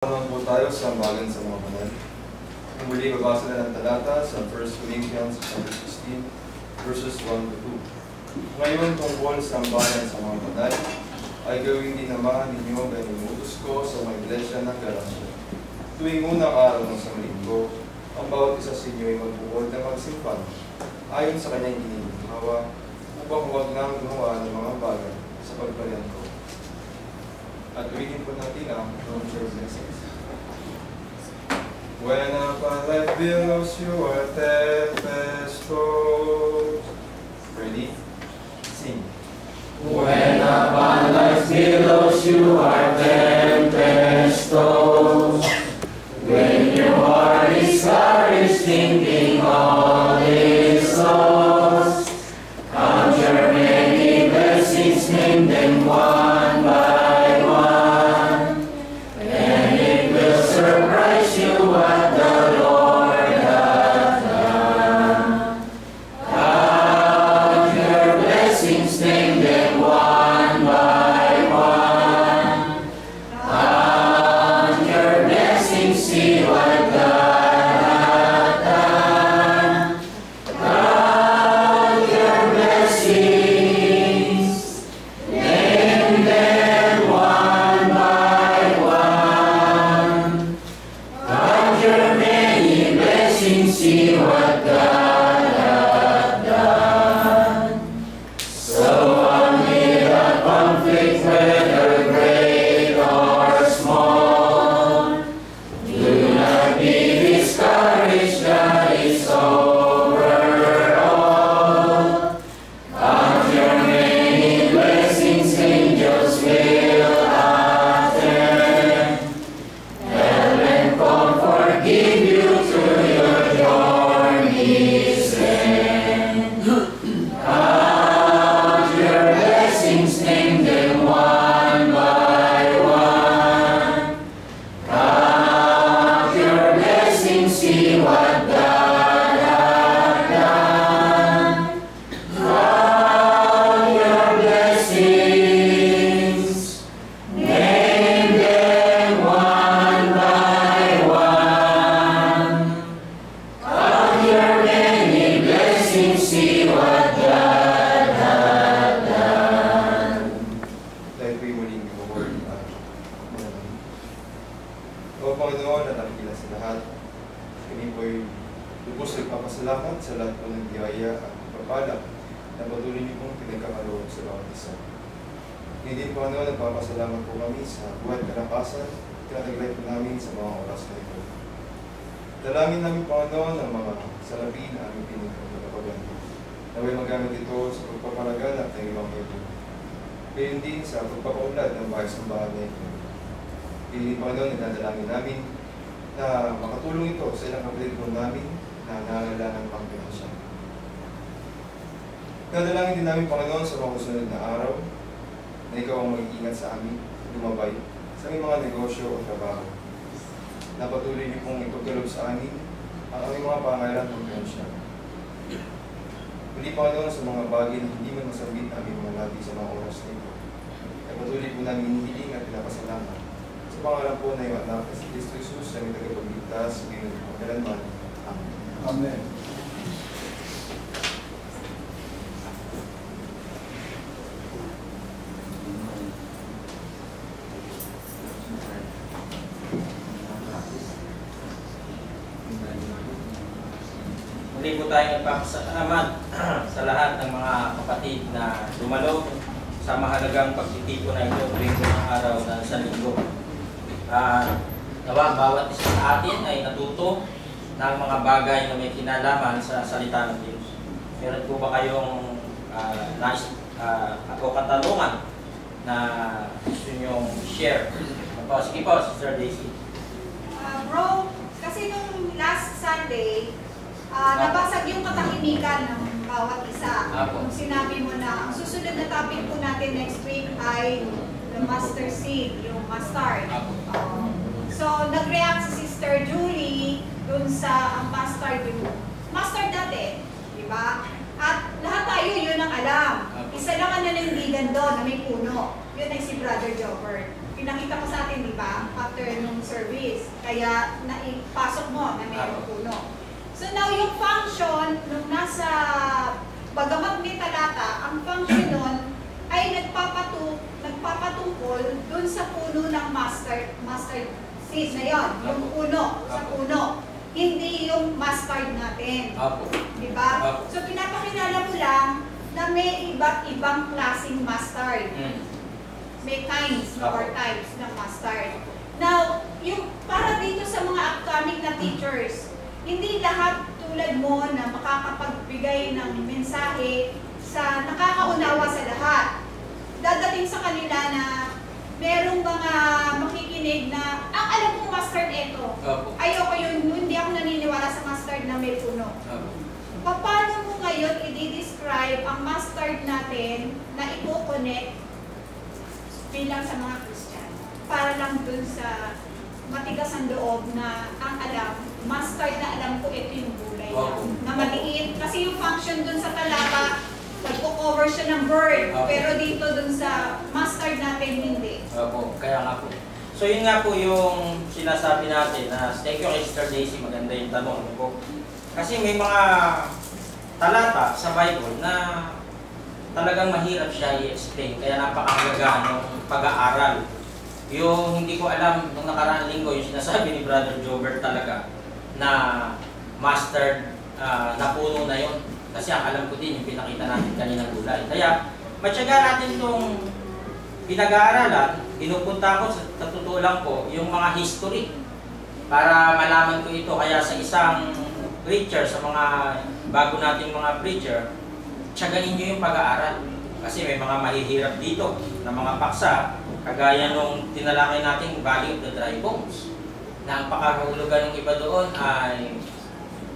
Naman po tayo sa ambagan sa mga banal. Kung muli, babasa na ng talata sa 1 Corinthians 16, verses 1 to 2. Ngayon, tungkol sa ambagan sa mga banal, ay gawin din naman ninyo ang inuutos ko sa mga iglesia ng Galacia. Tuwing unang araw ng Sanlinggo, ang bawat isa sa inyo ay magbuod na magsimpan, ayon sa kanyang inihawa, upang huwag nang gumawa ng mga bagay sa pagpalian ko. At ulitin po natin ang church message. When upon life billows you are tempestuous. Ready? Sing. When upon life's billows you are tempestuous. When your heart is discouraged, thinking all is lost. Count your many blessings, name them one by one, and it will surprise you what the Lord has done. Count your blessings, name them one by one. Count your blessings, see what God hath done. Count your blessings, name them one by one. Count your many blessings, see what God hath done. So amid a conflict, whether great or small, do not be discouraged, God is over all. Count your many blessings, angels will attend. Heaven come forgive you through your journey's end. Count your blessings, name them one by one. Count your blessings, see what God hath done. Count your blessings, name them one by one. Count your many blessings, see what God hath done. Dahil po'y muling i-word O Panginoon at nakikila sa lahat, kami po'y lubos nagpapasalamat sa lahat po ng biyaya at pagpapala na patuloy niyo pong pinagkakaloob sa bawat isa. Hindi Panginoon, nagpapasalamat po kami sa buhay at kalakasan, tinataglay po namin sa mga oras na ito. Dalangin namin Panginoon ang mga salapi na aming pinagkakaloob. Naway magamit ito sa pagpapalaganap ng ibang ito. Gayon din sa pagpapaunlad ng bahay-sambahan na ito. Hindi Panginoon, nagdadalangin namin na makatulong ito sa ilang kapatid po namin na nangangailangan pang pinansyal. Nadalangin din namin Panginoon sa mga susunod na araw na ikaw ang mag-iingat sa amin, lumabay sa aming mga negosyo o trabaho. Napatuloy niyo pong ipagkalob sa amin ang aming mga pangailangan pang pinansyal. Hindi Panginoon sa mga bagay na hindi man masambit aming mga labi sa mga oras na ito. Ay patuloy po namin hinihiling at pinapasalamat sa pangalan po na iyong anak na si Kristo Jesus na may tagapagligtas ngayon at kailanman. Amen. Amen. Muli po tayong nagpapasalamat sa lahat ng mga kapatid na dumalo sa mahalagang pagtitipon na ito tuwing ng araw ng Sanlinggo. Nawa bawat isa sa atin ay natuto ng mga bagay na may kinalaman sa salita ng Diyos. Meron po ba kayong o katanungan na gusto nyong share? Sige po, Sister Daisy. Bro, kasi nung last Sunday, nabasag yung katahimikan ng bawat isa. Apo. Nung sinabi mo na, ang susunod na topic po natin next week ay the mustard seed, yung mustard. Apo. So, nag-react si Sister Julie dun sa ang mustard yung mustard dati, di ba? At lahat tayo yun ang alam. Isa lang ang nanindigan doon na may puno. Yun ay si Brother Jobber. pinakita ko sa atin, di ba? After nung service. Kaya naipasok mo na mayroong puno. So now yung function, nung nasa bagamat may talata, ang function nun ay nagpapatungkol dun sa puno ng mustard seed na yon, yung puno, sa puno. Hindi yung mustard natin. Di ba? So pinapakilala mo lang na may iba't ibang klaseng mustard. May kinds or types ng mustard. Now, yung para dito sa mga upcoming na teachers, hindi lahat tulad mo na makakapagbigay ng mensahe sa nakakaunawa sa lahat. Dadating sa kanila na merong mga makikinig na ang alam kong mustard ito. Ayoko yun, hindi ako naniniwala sa mustard na may puno. Paano mo ngayon i-describe ang mustard natin na i-connect bilang sa mga Christian? Para lang dun sa matigas ang loob na ang alam, mustard na alam ko ito yung gulay na maliit. Kasi yung function dun sa talaba, nagpo-cover siya ng bird. Pero dito dun sa mustard natin, hindi. Kaya nga po. So yun nga po yung sinasabi natin na thank you kay Sister Daisy, maganda yung tanong po. Kasi may mga talata sa Bible na talagang mahirap siya i-explain. Kaya napakahalaga ng pag-aaral. Yung hindi ko alam nung nakaraang linggo, yung sinasabi ni Brother Jobert talaga na mustard na puno na yun. Kasi ang alam ko din yung pinakita natin kaninang gulay. Kaya matyaga natin itong pinag-aaralan, pinupunta ko sa totoo lang po yung mga history para malaman ko ito. Kaya sa isang preacher, sa mga bago nating mga preacher, tiyagain nyo yung pag-aaral. Kasi may mga mahihirap dito na mga paksa, kagaya nung tinalakay nating Valley of the Dry Bones, na ang pakahulugan ng iba doon ay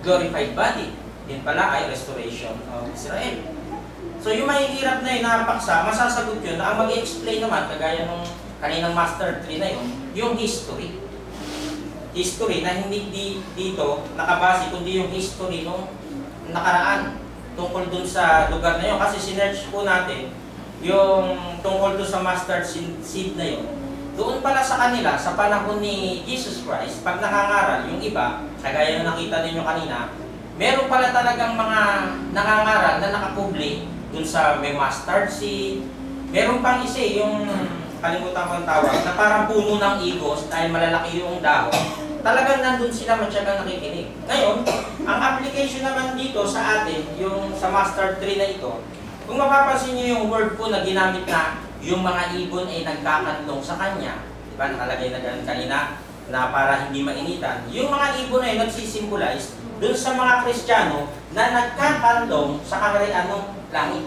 glorified body. Yun pala ay restoration of Israel. So yung mahihirap na yun na paksa, masasagot yun na ang mag-explain naman, kagaya nung kaninang Master 3 na yun, yung history. History na hindi dito nakabase, kundi yung history nung nakaraan tungkol dun sa lugar na yun. Kasi sinerch po natin yung tungkol dun sa mustard seed na yun. Doon pala sa kanila, sa panahon ni Jesus Christ, pag nangangaral, yung iba, kagaya na nakita ninyo kanina, meron pala talagang mga nangangaral na nakapubli dun sa may mustard seed. Meron pang isa yung kalimutan ko ang tawag, na parang puno ng igos dahil malalaki yung dahon. Talagang nandun sila matyagang nakikinig. Ngayon, ang application naman dito sa atin, yung sa mustard tree na ito, kung mapapansin nyo yung word po na ginamit na yung mga ibon ay nagkakandong sa kanya, di ba nakalagay na ganun kanina, na para hindi mainitan, yung mga ibon ay nagsisimbolize dun sa mga Kristiyano na nagkakandong sa kaharian ng langit.